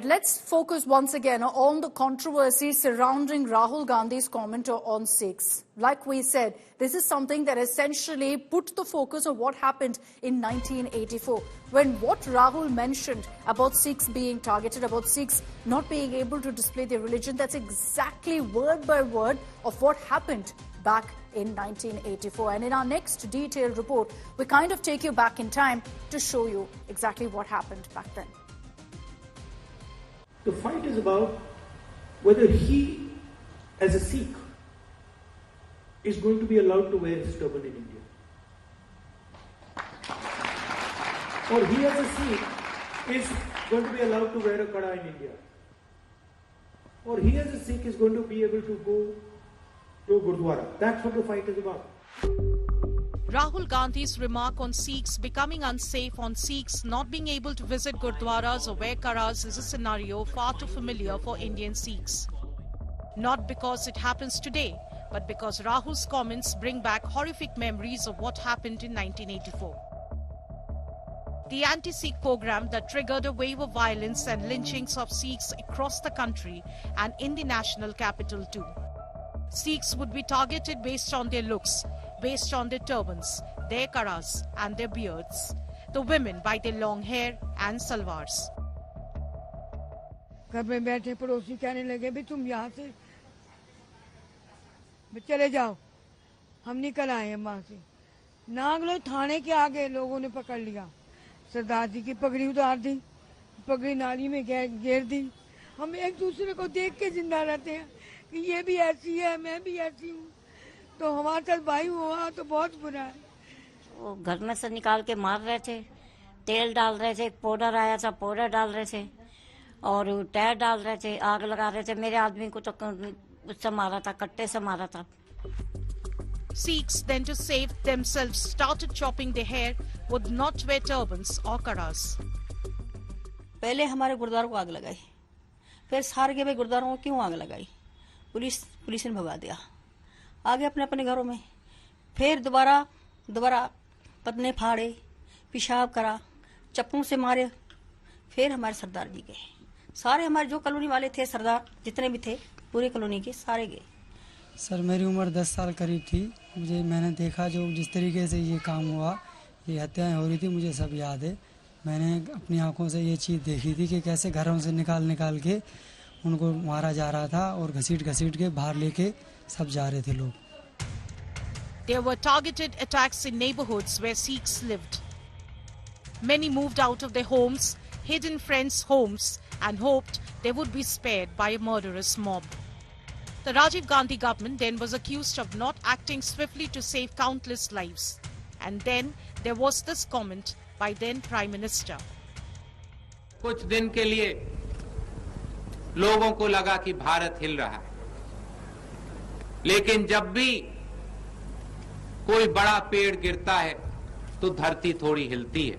let's focus once again on the controversy surrounding Rahul Gandhi's comment on Sikhs. Like we said, this is something that essentially put the focus on what happened in 1984, when what Rahul mentioned about Sikhs being targeted, about Sikhs not being able to display their religion, that's exactly word by word of what happened back in 1984. And in our next detailed report, we kind of take you back in time to show you exactly what happened back then. The fight is about whether he, as a Sikh, is going to be allowed to wear his turban in India. Or he, as a Sikh, is going to be allowed to wear a kada in India. Or he, as a Sikh, is going to be able to go to Gurdwara. That's what the fight is about. Rahul Gandhi's remark on Sikhs becoming unsafe, on Sikhs not being able to visit Gurdwaras or wear karas, is a scenario far too familiar for Indian Sikhs. Not because it happens today, but because Rahul's comments bring back horrific memories of what happened in 1984. The anti-Sikh program that triggered a wave of violence and lynchings of Sikhs across the country and in the national capital too. Sikhs would be targeted based on their looks, based on their turbans, their karas and their beards. The women by their long hair and salwars. घर में बैठे पड़ोसी कहने लगे भी तुम यहाँ से चले जाओ, हम निकल आए हैं वहाँ से। नागलो थाने के आगे लोगों ने पकड़ लिया, सरदार जी की पगड़ी उतार दी, पगड़ी नाली में गिर दी। हम एक दूसरे को देख के जिंदा रहते हैं कि ये भी ऐसी है, मैं भी ऐसी हूँ, तो हमारे साथ भाई हुआ तो बहुत बुरा है। वो घर में से निकाल के मार रहे थे, तेल डाल रहे थे, पाउडर आया था, पाउडर डाल रहे थे और टायर डाल रहे थे, आग लगा रहे थे। मेरे आदमी को तो उससे मारा था, कट्टे से मारा था। Sikhs then, to save themselves, started chopping their hair, would not wear turbans or karas. पहले हमारे गुरुद्वारों को आग लगाई, फिर सारे के गुरुद्वारों को क्यों आग लगाई? पुलिस ने भगा दिया, आगे अपने अपने घरों में। फिर दोबारा पतने फाड़े, पेशाब करा, चप्पू से मारे। फिर हमारे सरदार जी गए, सारे हमारे जो कॉलोनी वाले थे, सरदार जितने भी थे पूरी कॉलोनी के सारे गए। सर मेरी उम्र 10 साल करीब थी। मैंने देखा जो जिस तरीके से ये काम हुआ, ये हत्याएं हो रही थी, मुझे सब याद है। मैंने अपनी आंखों से ये चीज़ देखी थी कि कैसे घरों से निकाल के उनको मारा जा रहा था और घसीट के बाहर लेके सब जा रहे थे लोग। There were targeted attacks in neighborhoods where Sikhs lived. Many moved out of their homes, hid in friends' homes and hoped they would be spared by a murderous mob. The Rajiv Gandhi government then was accused of not acting swiftly to save countless lives. And then there was this comment by then Prime Minister. कुछ दिन के लिए लोगों को लगा कि भारत हिल रहा है, लेकिन जब भी कोई बड़ा पेड़ गिरता है तो धरती थोड़ी हिलती है।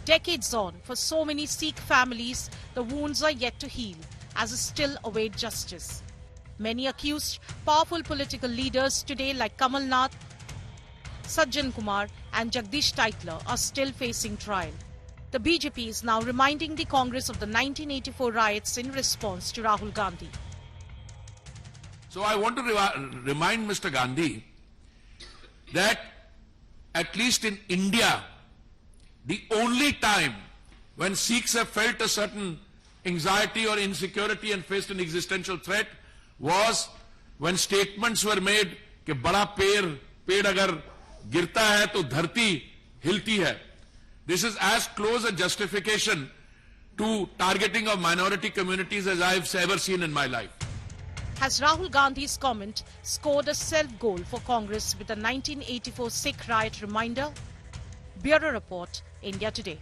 Decades on, for so many Sikh families, the wounds are yet to heal, as still await justice. Many accused powerful political leaders today like Kamal Nath, Sajjan Kumar and Jagdish Taitler are still facing trial. The BJP is now reminding the Congress of the 1984 riots in response to Rahul Gandhi. So I want to remind Mr. Gandhi that at least in India, the only time when Sikhs have felt a certain anxiety or insecurity and faced an existential threat was when statements were made कि बड़ा पेड़ अगर गिरता है तो धरती हिलती है. This is as close a justification to targeting of minority communities as I've ever seen in my life. Has Rahul Gandhi's comment scored a self-goal for Congress with a 1984 Sikh riot reminder? Bureau Report, India Today.